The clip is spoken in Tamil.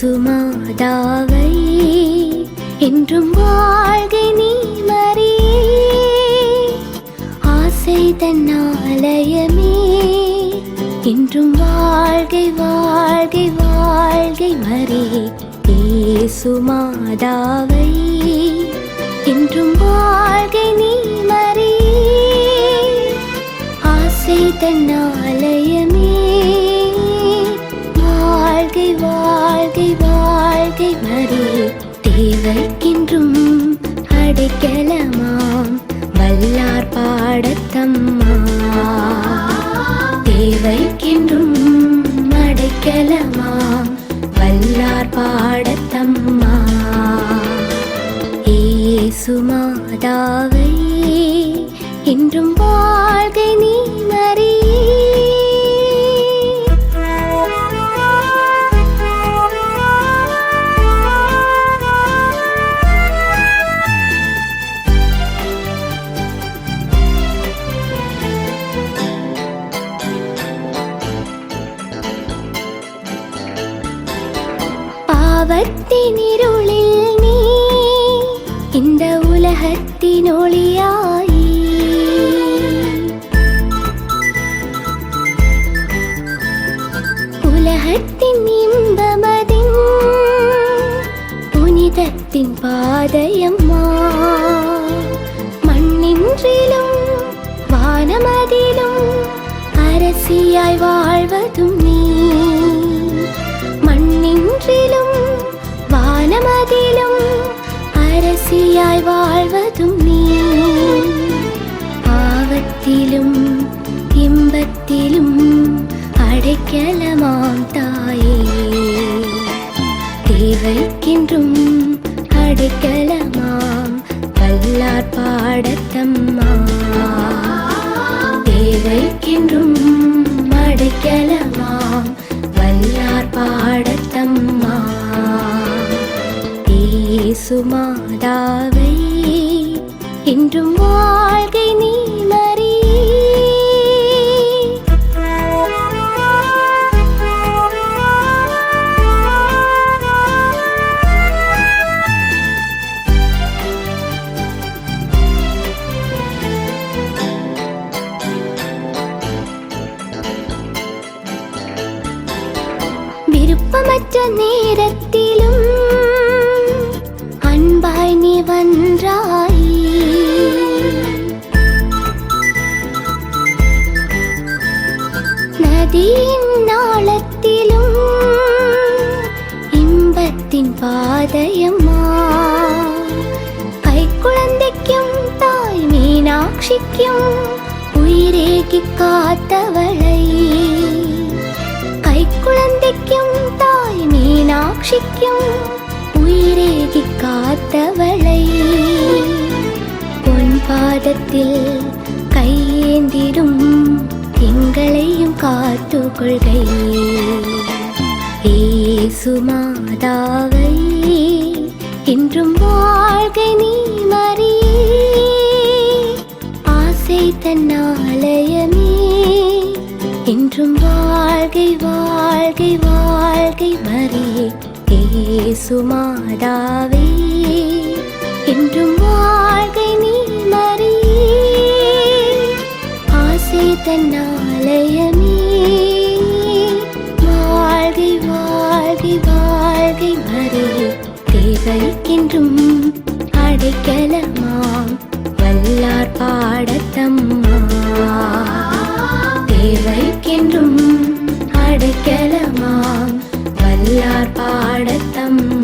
மாதாவை என்றும் வாழ்கை நீ மரியே, ஆசை தன்னாலயமே என்றும் வாழ்கை வாழ்கை வாழ்கை மரியே. இயேசு மாதாவை என்றும் வாழ்கை நீ மரியே, ஆசை தன்னாலயமே வாழ்கை வாழ்கை வாழ்கை மரியே. தேவைக்கின்றும் அடைக்கலமாம் வல்லார் பாடத்தம்மா, தேவைக்கின்றும் அடைக்கலமாம் வல்லார் பாடத்தம்மா. இயேசு மாதாவை என்றும் வாழ்கை நீ மரியே. பாவத்தின் இருளில் நீ இந்த உலகத்தின் ஒளியாயி, உலகத்தின் இன்பமதின் புனிதத்தின் பாதையம்மா. மண்ணின்றிலும் வானமதிலும் அரசியாய் வாழ்வதும் நீ, மண்ணின்றிலும் வானமதிலும் அரசியாய் வாழ்வதும் நீ. பாவத்திலும் இன்பத்திலும் அடைக்கலமாம் தாயே, தேவைக்கின்றும் அடைக்கலமாம் வல்லார் பாடத்தம்மா, தேவைக்கின்றும் அடைக்கலமாம் வல்லார் பாடத்தம்மா. இயேசு மாதாவை என்றும் வாழ்கை நீ மரியே. விருப்பமற்ற நேரத்திலும் அன்பாய் நீ வந்தாய், நதியின் நாளத்திலும் இன்பத்தின் பாதையம்மா. கைக்குழந்தைக்கும் தாய் மீனாட்சிக்கும் உயிரேகி காத்தவளை, கைக்குழந்தைக்கும் தாய் மீனாட்சிக்கும் உயிரேகி காத்தவளை. பொன் பாதத்தில் கையேந்திடும் எங்களையும் காத்துக்கொள்கை. இயேசு மாதாவை என்றும் வாழ்கை நீ மரியே, ஆசை தன்னாலயமே என்றும் வாழ்கை வாழ்கை வாழ்கை மரியே. இயேசு மாதாவே என்றும் வாழ்கை நீ மரியே, ஆசை தன்னாலயமே வாழ்கை வாழ்கை வாழ்கை மரியே. தேவைக்கின்றும் அடைக்கலமாம் வல்லார் பாடத்தம்மா, தேவைக்கின்றும் அடைக்கலமாம் வல்லார் பாடத்தம்மா.